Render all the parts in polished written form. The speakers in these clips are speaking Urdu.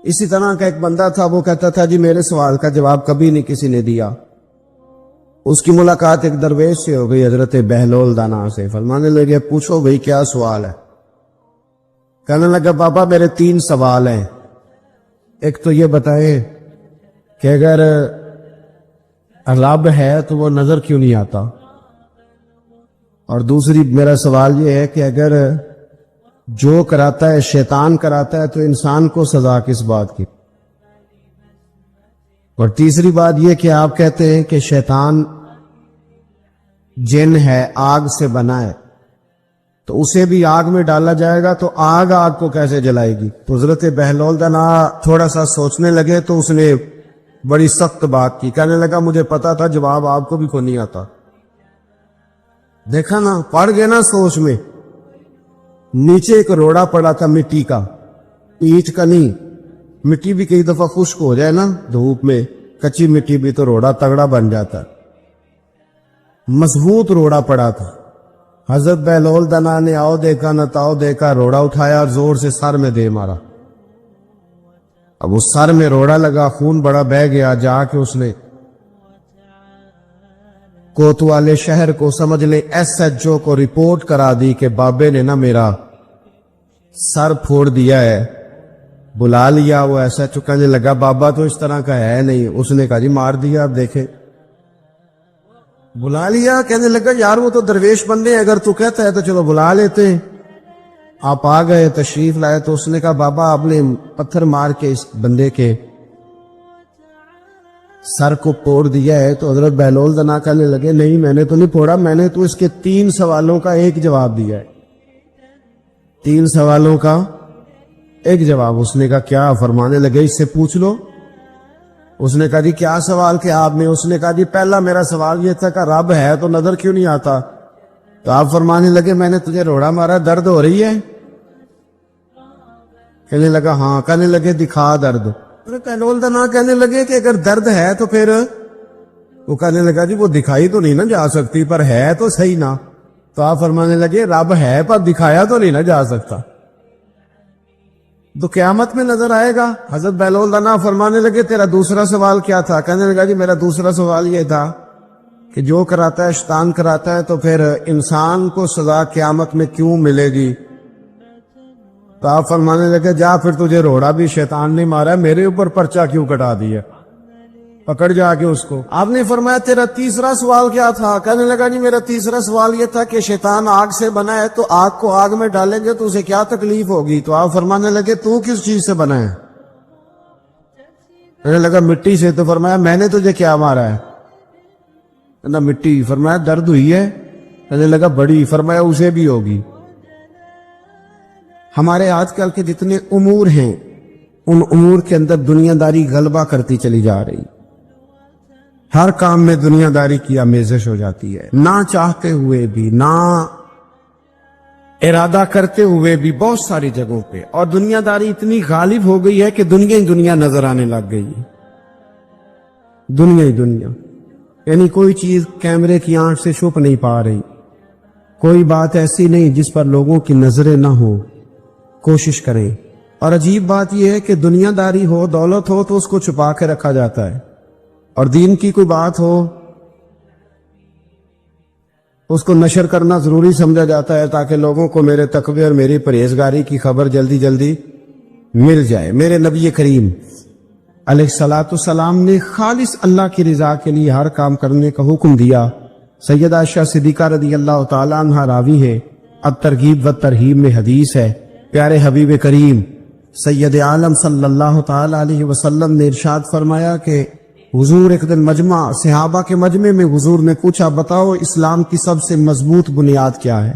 اسی طرح کا ایک بندہ تھا، وہ کہتا تھا جی میرے سوال کا جواب کبھی نہیں کسی نے دیا۔ اس کی ملاقات ایک درویش سے ہو گئی، حضرت بہلول دانا سے۔ فرمانے لگے پوچھو بھئی کیا سوال ہے؟ کہنے لگا بابا میرے 3 سوال ہیں۔ ایک تو یہ بتائیں کہ اگر رب ہے تو وہ نظر کیوں نہیں آتا؟ اور دوسری میرا سوال یہ ہے کہ اگر جو کراتا ہے شیطان کراتا ہے تو انسان کو سزا کس بات کی؟ اور تیسری بات یہ کہ آپ کہتے ہیں کہ شیطان جن ہے، آگ سے بنا ہے، تو اسے بھی آگ میں ڈالا جائے گا تو آگ کو کیسے جلائے گی؟ تو حضرت بہلول دانا تھوڑا سا سوچنے لگے تو اس نے بڑی سخت بات کی، کہنے لگا مجھے پتا تھا جواب آپ کو بھی کوئی نہیں آتا۔ دیکھا نا، پڑ گئے نا سوچ میں۔ نیچے ایک روڑا پڑا تھا مٹی کا، اینٹ کا نہیں۔ مٹی بھی کئی دفعہ خشک ہو جائے نا دھوپ میں، کچی مٹی بھی تو روڑا تگڑا بن جاتا۔ مضبوط روڑا پڑا تھا۔ حضرت بہلول دانا نے آؤ دیکھا نہ تاؤ دیکھا، روڑا اٹھایا اور زور سے سر میں دے مارا۔ اب اس سر میں روڑا لگا، خون بڑا بہہ گیا۔ جا کے اس نے کوتوالے شہر کو، سمجھ لے SHO کو رپورٹ کرا دی کہ بابے نے نا میرا سر پھوڑ دیا ہے۔ بلا لیا وہ SHO، کہنے لگا بابا تو اس طرح کا ہے نہیں۔ اس نے کہا جی مار دیا، اب دیکھیں۔ بلا لیا، کہنے لگا یار وہ تو درویش بندے ہیں، اگر تو کہتا ہے تو چلو بلا لیتے ہیں۔ آپ آ گئے، تشریف لائے، تو اس نے کہا بابا آپ نے پتھر مار کے اس بندے کے سر کو پھوڑ دیا ہے۔ تو حضرت بہلول دانا کہنے لگے نہیں میں نے تو نہیں پھوڑا، میں نے تو اس کے 3 سوالوں کا ایک جواب دیا ہے۔ 3 سوالوں کا ایک جواب۔ اس نے کہا کیا؟ فرمانے لگے اس سے پوچھ لو۔ اس نے کہا جی کیا سوال کیا آپ نے؟ اس نے کہا جی پہلا میرا سوال یہ تھا کہ رب ہے تو نظر کیوں نہیں آتا؟ تو آپ فرمانے لگے میں نے تجھے روڑا مارا، درد ہو رہی ہے؟ کہنے لگا ہاں۔ کہنے لگے دکھا درد۔ بہلول دانا کہنے لگے کہ اگر درد ہے تو پھر، وہ کہنے لگا جی وہ دکھائی تو نہیں نا جا سکتی، پر ہے تو صحیح نا۔ تو آپ فرمانے لگے رب ہے پر دکھایا تو نہیں نا جا سکتا، تو قیامت میں نظر آئے گا۔ حضرت بہلول دانا فرمانے لگے تیرا دوسرا سوال کیا تھا؟ کہنے لگا جی میرا دوسرا سوال یہ تھا کہ جو کراتا ہے شیطان کراتا ہے تو پھر انسان کو سزا قیامت میں کیوں ملے گی؟ تو آپ فرمانے لگے جا پھر تجھے روڑا بھی شیطان نے مارا، میرے اوپر پرچہ کیوں کٹا دیا؟ پکڑ جا کے اس کو۔ آپ نے فرمایا تیرا تیسرا سوال کیا تھا؟ کہنے لگا جی میرا تیسرا سوال یہ تھا کہ شیطان آگ سے بنا ہے تو آگ کو آگ میں ڈالیں گے تو اسے کیا تکلیف ہوگی؟ تو آپ فرمانے لگے تو کس چیز سے بنا ہے؟ کہنے لگا مٹی سے۔ تو فرمایا میں نے تجھے کیا مارا ہے؟ کہنا مٹی۔ فرمایا درد ہوئی ہے؟ کہنے لگا بڑی۔ فرمایا اسے بھی ہوگی۔ ہمارے آج کل کے جتنے امور ہیں ان امور کے اندر دنیا داری غلبہ کرتی چلی جا رہی، ہر کام میں دنیا داری کی آمیزش ہو جاتی ہے، نہ چاہتے ہوئے بھی، نہ ارادہ کرتے ہوئے بھی، بہت ساری جگہوں پہ۔ اور دنیا داری اتنی غالب ہو گئی ہے کہ دنیا ہی دنیا نظر آنے لگ گئی ہے، دنیا ہی دنیا۔ یعنی کوئی چیز کیمرے کی آنکھ سے چھپ نہیں پا رہی، کوئی بات ایسی نہیں جس پر لوگوں کی نظریں نہ ہو، کوشش کریں۔ اور عجیب بات یہ ہے کہ دنیا داری ہو، دولت ہو تو اس کو چھپا کے رکھا جاتا ہے، اور دین کی کوئی بات ہو اس کو نشر کرنا ضروری سمجھا جاتا ہے تاکہ لوگوں کو میرے تقوی اور میری پرہیزگاری کی خبر جلدی جلدی مل جائے۔ میرے نبی کریم علیہ الصلوۃ والسلام نے خالص اللہ کی رضا کے لیے ہر کام کرنے کا حکم دیا۔ سیدہ عائشہ صدیقہ رضی اللہ تعالیٰ عنہ راوی ہے، الترغیب و ترہیب میں حدیث ہے، پیارے حبیب کریم سید عالم صلی اللہ تعالیٰ علیہ وسلم نے ارشاد فرمایا کہ حضور ایک دن مجمع صحابہ کے مجمع میں حضور نے پوچھا بتاؤ اسلام کی سب سے مضبوط بنیاد کیا ہے؟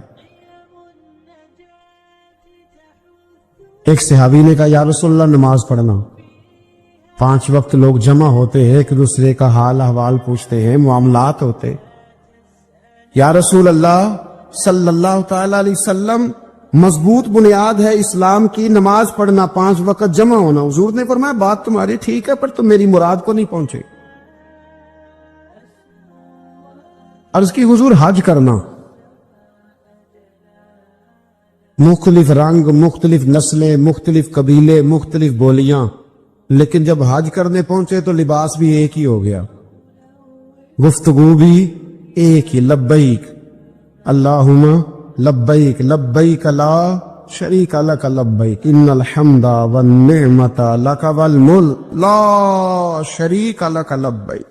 ایک صحابی نے کہا یا رسول اللہ نماز پڑھنا۔ 5 وقت لوگ جمع ہوتے ہیں، ایک دوسرے کا حال احوال پوچھتے ہیں، معاملات ہوتے۔ یا رسول اللہ صلی اللہ تعالیٰ علیہ وسلم مضبوط بنیاد ہے اسلام کی نماز پڑھنا، 5 وقت جمع ہونا۔ حضور نے فرمایا بات تمہاری ٹھیک ہے پر تم میری مراد کو نہیں پہنچے۔ عرض کی حضور حج کرنا، مختلف رنگ، مختلف نسلیں، مختلف قبیلے، مختلف بولیاں، لیکن جب حج کرنے پہنچے تو لباس بھی ایک ہی ہو گیا، گفتگو بھی ایک ہی، لبیک اللہم لبیک لبیک لا شریک لک لبیک ان الحمد والنعمت لک والملک لا شریک لک لبیک۔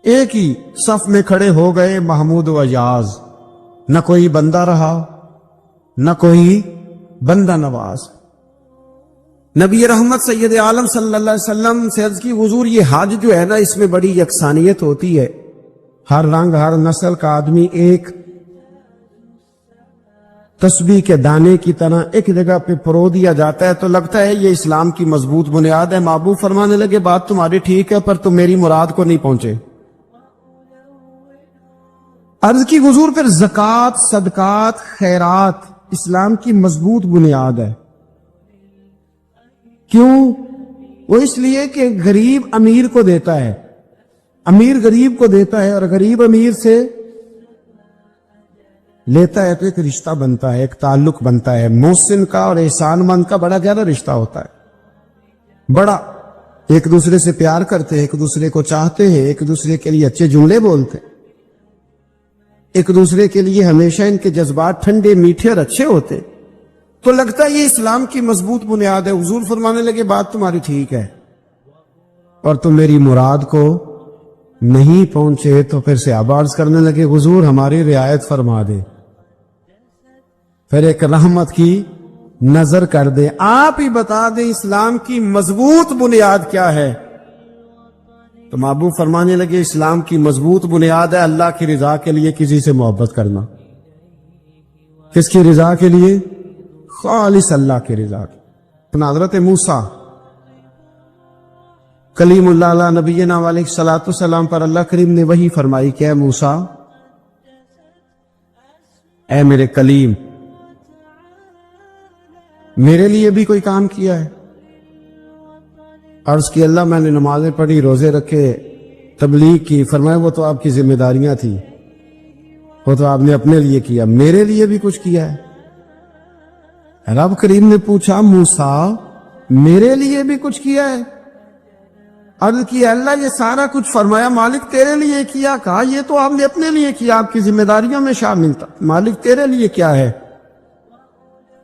ایک ہی صف میں کھڑے ہو گئے محمود و اجاز، نہ کوئی بندہ رہا نہ کوئی بندہ نواز۔ نبی رحمت سید عالم صلی اللہ علیہ وسلم سے عرض کی حضور یہ حج جو ہے نا اس میں بڑی یکسانیت ہوتی ہے، ہر رنگ ہر نسل کا آدمی ایک تسبیح کے دانے کی طرح ایک جگہ پہ پرو دیا جاتا ہے، تو لگتا ہے یہ اسلام کی مضبوط بنیاد ہے۔ محبوب فرمانے لگے بات تمہاری ٹھیک ہے پر تم میری مراد کو نہیں پہنچے۔ عرض کی حضور پھر زکوٰۃ صدقات خیرات اسلام کی مضبوط بنیاد ہے، کیوں؟ وہ اس لیے کہ غریب امیر کو دیتا ہے، امیر غریب کو دیتا ہے، اور غریب امیر سے لیتا ہے تو ایک رشتہ بنتا ہے، ایک تعلق بنتا ہے۔ محسن کا اور احسان مند کا بڑا گہرا رشتہ ہوتا ہے، بڑا ایک دوسرے سے پیار کرتے ہیں، ایک دوسرے کو چاہتے ہیں، ایک دوسرے کے لیے اچھے جملے بولتے ہیں، ایک دوسرے کے لیے ہمیشہ ان کے جذبات ٹھنڈے میٹھے اور اچھے ہوتے، تو لگتا ہے یہ اسلام کی مضبوط بنیاد ہے۔ حضور فرمانے لگے بات تمہاری ٹھیک ہے اور تم میری مراد کو نہیں پہنچے، تو پھر صحابہ عرض کرنے لگے حضور ہماری رعایت فرما دے، پھر ایک رحمت کی نظر کر دے، آپ ہی بتا دیں اسلام کی مضبوط بنیاد کیا ہے۔ تو محبوب فرمانے لگے اسلام کی مضبوط بنیاد ہے اللہ کی رضا کے لیے کسی سے محبت کرنا۔ کس کی رضا کے لیے؟ خالص اللہ کی رضا کی۔ حضرت موسیٰ کلیم اللہ علیہ نبینا علیہ الصلوۃ والسلام پر اللہ کریم نے وحی فرمائی کہ اے موسیٰ، اے میرے کلیم، میرے لیے بھی کوئی کام کیا ہے؟ عرض کی اللہ میں نے نمازیں پڑھی، روزے رکھے، تبلیغ کی۔ فرمایا وہ تو آپ کی ذمہ داریاں تھیں، وہ تو آپ نے اپنے لیے کیا، میرے لیے بھی کچھ کیا ہے؟ رب کریم نے پوچھا موسیٰ میرے لیے بھی کچھ کیا ہے؟ عرض کی اللہ یہ سارا کچھ، فرمایا مالک تیرے لیے کیا۔ کہا یہ تو آپ نے اپنے لیے کیا، آپ کی ذمہ داریوں میں شامل تھا، مالک تیرے لیے کیا ہے؟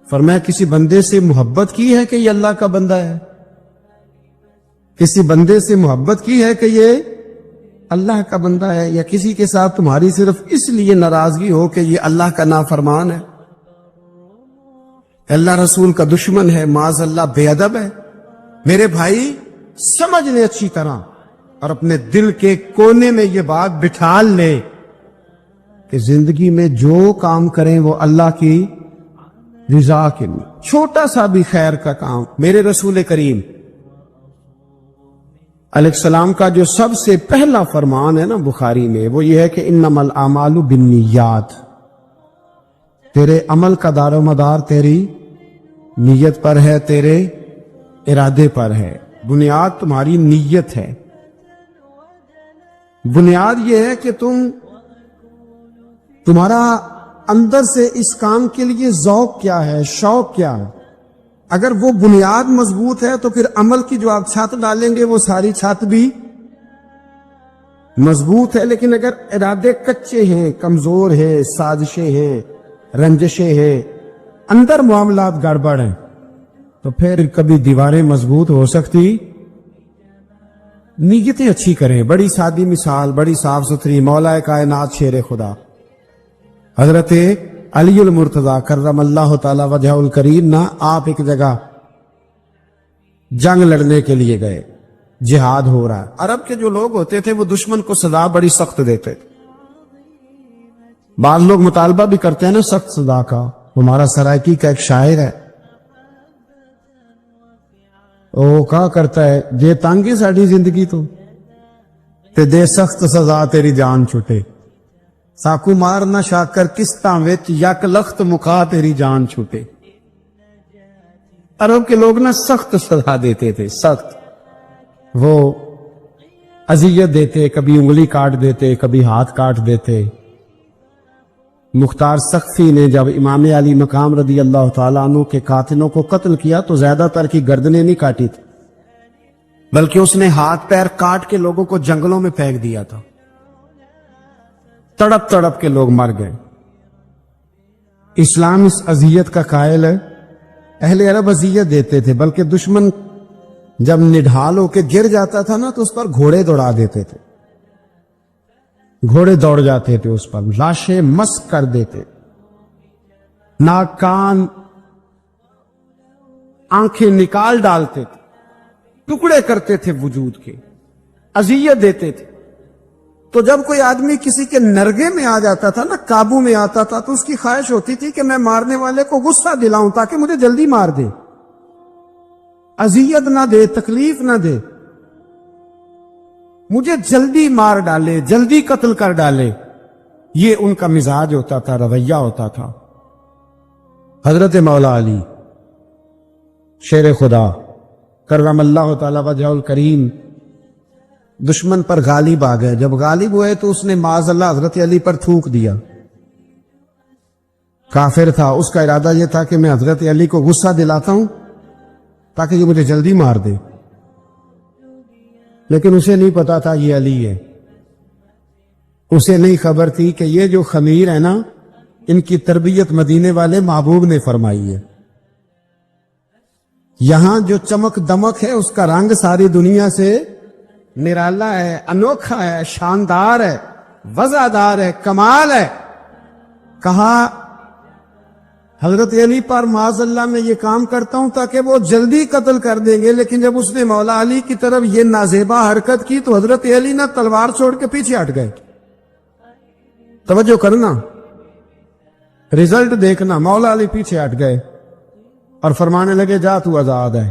فرمایا کسی بندے سے محبت کی ہے کہ یہ اللہ کا بندہ ہے؟ کسی بندے سے محبت کی ہے کہ یہ اللہ کا بندہ ہے؟ یا کسی کے ساتھ تمہاری صرف اس لیے ناراضگی ہو کہ یہ اللہ کا نافرمان ہے، اللہ رسول کا دشمن ہے، معاذ اللہ بے ادب ہے؟ میرے بھائی سمجھ لے اچھی طرح اور اپنے دل کے کونے میں یہ بات بٹھا لے کہ زندگی میں جو کام کریں وہ اللہ کی رضا کے لیے، چھوٹا سا بھی خیر کا کام۔ میرے رسول کریم علیہ السلام کا جو سب سے پہلا فرمان ہے نا بخاری میں، وہ یہ ہے کہ انما الاعمال بالنیات، تیرے عمل کا دار و مدار تیری نیت پر ہے، تیرے ارادے پر ہے۔ بنیاد تمہاری نیت ہے، بنیاد یہ ہے کہ تمہارا اندر سے اس کام کے لیے ذوق کیا ہے، شوق کیا ہے۔ اگر وہ بنیاد مضبوط ہے تو پھر عمل کی جو آپ چھت ڈالیں گے وہ ساری چھت بھی مضبوط ہے۔ لیکن اگر ارادے کچے ہیں، کمزور ہیں، سازشیں ہیں، رنجشیں ہیں، اندر معاملات گڑبڑ ہیں، تو پھر کبھی دیواریں مضبوط ہو سکتی۔ نیتیں اچھی کریں، بڑی سادی مثال، بڑی صاف ستھری، مولا کائنات شیر خدا حضرت علی المرتضیٰ کرم اللہ تعالی وجہ الکریم نا، آپ ایک جگہ جنگ لڑنے کے لیے گئے، جہاد ہو رہا ہے۔ عرب کے جو لوگ ہوتے تھے وہ دشمن کو سزا بڑی سخت دیتے تھے۔ بعض لوگ مطالبہ بھی کرتے ہیں نا سخت سزا کا۔ ہمارا سرائکی کا ایک شاعر ہے، وہ کہا کرتا ہے جے تانگی ساڑی زندگی تو تے دے سخت سزا تیری جان چھٹے، ساکو مار نہ شاکر کستاں وچ یک لخت مکا تیری جان چھوٹے۔ عرب کے لوگ نا سخت سزا دیتے تھے، سخت، وہ اذیت دیتے، کبھی انگلی کاٹ دیتے، کبھی ہاتھ کاٹ دیتے۔ مختار سقفی نے جب امام علی مقام رضی اللہ تعالیٰ عنہ کے قاتلوں کو قتل کیا تو زیادہ تر کی گردنیں نہیں کاٹی تھی، بلکہ اس نے ہاتھ پیر کاٹ کے لوگوں کو جنگلوں میں پھینک دیا تھا، تڑپ تڑپ کے لوگ مر گئے۔ اسلام اس اذیت کا قائل ہے۔ اہل عرب اذیت دیتے تھے، بلکہ دشمن جب نڈھال ہو کے گر جاتا تھا نا تو اس پر گھوڑے دوڑا دیتے تھے، گھوڑے دوڑ جاتے تھے اس پر، لاشیں مسک کر دیتے، ناک کان آنکھیں نکال ڈالتے تھے، ٹکڑے کرتے تھے وجود کے، اذیت دیتے تھے۔ تو جب کوئی آدمی کسی کے نرگے میں آ جاتا تھا نا، قابو میں آتا تھا، تو اس کی خواہش ہوتی تھی کہ میں مارنے والے کو غصہ دلاؤں تاکہ مجھے جلدی مار دے، اذیت نہ دے، تکلیف نہ دے، مجھے جلدی مار ڈالے، جلدی قتل کر ڈالے۔ یہ ان کا مزاج ہوتا تھا، رویہ ہوتا تھا۔ حضرت مولا علی شیر خدا کرم اللہ تعالی وجہہ الکریم دشمن پر غالب آ گئے۔ جب غالب ہوئے تو اس نے معاذ اللہ حضرت علی پر تھوک دیا۔ کافر تھا، اس کا ارادہ یہ تھا کہ میں حضرت علی کو غصہ دلاتا ہوں تاکہ یہ مجھے جلدی مار دے، لیکن اسے نہیں پتا تھا یہ علی ہے۔ اسے نہیں خبر تھی کہ یہ جو خمیر ہے نا، ان کی تربیت مدینے والے محبوب نے فرمائی ہے۔ یہاں جو چمک دمک ہے اس کا رنگ ساری دنیا سے نرالا ہے، انوکھا ہے، شاندار ہے، وزادار ہے، کمال ہے۔ کہا حضرت علی پر معاذ اللہ میں یہ کام کرتا ہوں تاکہ وہ جلدی قتل کر دیں گے، لیکن جب اس نے مولا علی کی طرف یہ نازیبا حرکت کی تو حضرت علی نہ تلوار چھوڑ کے پیچھے ہٹ گئے۔ توجہ کرنا، رزلٹ دیکھنا، مولا علی پیچھے ہٹ گئے اور فرمانے لگے جا تو آزاد ہے۔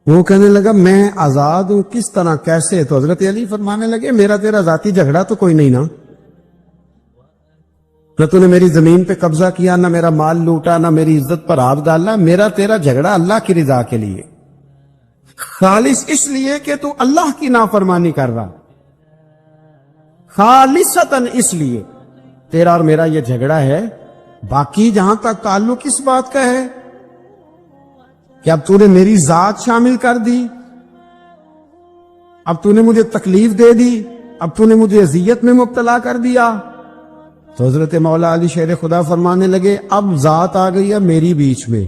وہ کہنے لگا میں آزاد ہوں، کس طرح، کیسے؟ تو حضرت علی فرمانے لگے میرا تیرا ذاتی جھگڑا تو کوئی نہیں نا، نہ تو نے میری زمین پہ قبضہ کیا، نہ میرا مال لوٹا، نہ میری عزت پر ہاتھ ڈالا۔ میرا تیرا جھگڑا اللہ کی رضا کے لیے، خالص اس لیے کہ تو اللہ کی نافرمانی کر رہا، خالصتاً اس لیے تیرا اور میرا یہ جھگڑا ہے۔ باقی جہاں تک تعلق اس بات کا ہے کہ اب تو نے میری ذات شامل کر دی، اب تو نے مجھے تکلیف دے دی، اب تو نے مجھے اذیت میں مبتلا کر دیا، تو حضرت مولا علی شیر خدا فرمانے لگے اب ذات آ گئی ہے میری بیچ میں،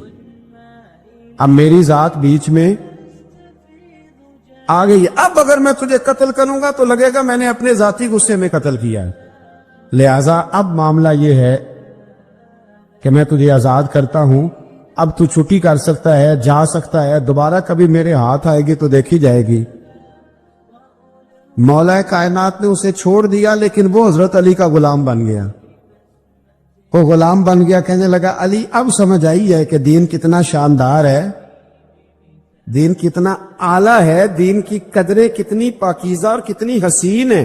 اب میری ذات بیچ میں آ گئی، اب اگر میں تجھے قتل کروں گا تو لگے گا میں نے اپنے ذاتی غصے میں قتل کیا ہے، لہذا اب معاملہ یہ ہے کہ میں تجھے آزاد کرتا ہوں، اب تو چھٹی کر سکتا ہے، جا سکتا ہے، دوبارہ کبھی میرے ہاتھ آئے گی تو دیکھی جائے گی۔ مولا کائنات نے اسے چھوڑ دیا، لیکن وہ حضرت علی کا غلام بن گیا، وہ غلام بن گیا۔ کہنے لگا علی اب سمجھ آئی ہے کہ دین کتنا شاندار ہے، دین کتنا اعلیٰ ہے، دین کی قدریں کتنی پاکیزہ اور کتنی حسین ہے،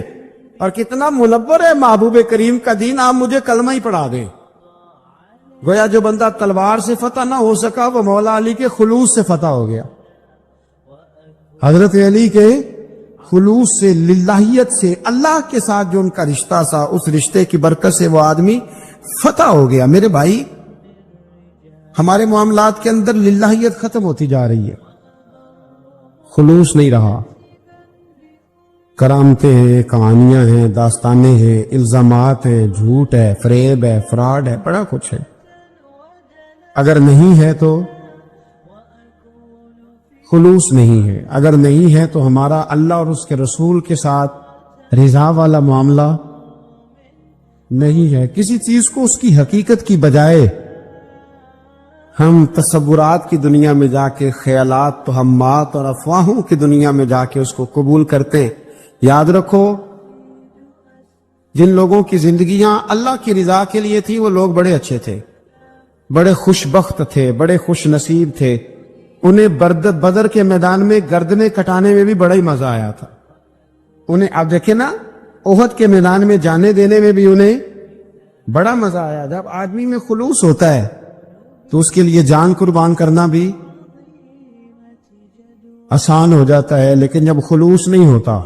اور کتنا منور ہے محبوب کریم کا دین، آپ مجھے کلمہ ہی پڑھا دیں۔ گویا جو بندہ تلوار سے فتح نہ ہو سکا وہ مولا علی کے خلوص سے فتح ہو گیا۔ حضرت علی کے خلوص سے، للہیت سے، اللہ کے ساتھ جو ان کا رشتہ تھا، اس رشتے کی برکت سے وہ آدمی فتح ہو گیا۔ میرے بھائی، ہمارے معاملات کے اندر للہیت ختم ہوتی جا رہی ہے، خلوص نہیں رہا، کرامتیں ہیں، کہانیاں ہیں، داستانیں ہیں، الزامات ہیں، جھوٹ ہے، فریب ہے، فراڈ ہے، بڑا کچھ ہے۔ اگر نہیں ہے تو خلوص نہیں ہے، اگر نہیں ہے تو ہمارا اللہ اور اس کے رسول کے ساتھ رضا والا معاملہ نہیں ہے۔ کسی چیز کو اس کی حقیقت کی بجائے ہم تصورات کی دنیا میں جا کے، خیالات، توہمات اور افواہوں کی دنیا میں جا کے اس کو قبول کرتے ہیں۔ یاد رکھو، جن لوگوں کی زندگیاں اللہ کی رضا کے لیے تھی وہ لوگ بڑے اچھے تھے، بڑے خوش بخت تھے، بڑے خوش نصیب تھے۔ انہیں بدر کے میدان میں گردنیں کٹانے میں بھی بڑا ہی مزہ آیا تھا انہیں۔ آپ دیکھیں نا، احد کے میدان میں جانے دینے میں بھی انہیں بڑا مزہ آیا۔ جب آدمی میں خلوص ہوتا ہے تو اس کے لیے جان قربان کرنا بھی آسان ہو جاتا ہے، لیکن جب خلوص نہیں ہوتا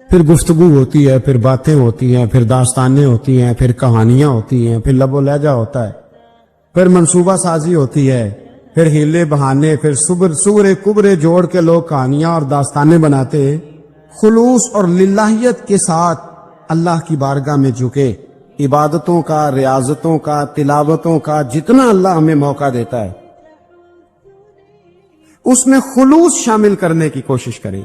پھر گفتگو ہوتی ہے، پھر باتیں ہوتی ہیں، پھر داستانیں ہوتی ہیں، پھر کہانیاں ہوتی ہیں، پھر لب و لہجہ ہوتا ہے، پھر منصوبہ سازی ہوتی ہے، پھر ہیلے بہانے، پھر سورے کبرے جوڑ کے لوگ کہانیاں اور داستانیں بناتے، خلوص اور للہیت کے ساتھ اللہ کی بارگاہ میں جھکے، عبادتوں کا، ریاضتوں کا، تلاوتوں کا جتنا اللہ ہمیں موقع دیتا ہے اس میں خلوص شامل کرنے کی کوشش کریں۔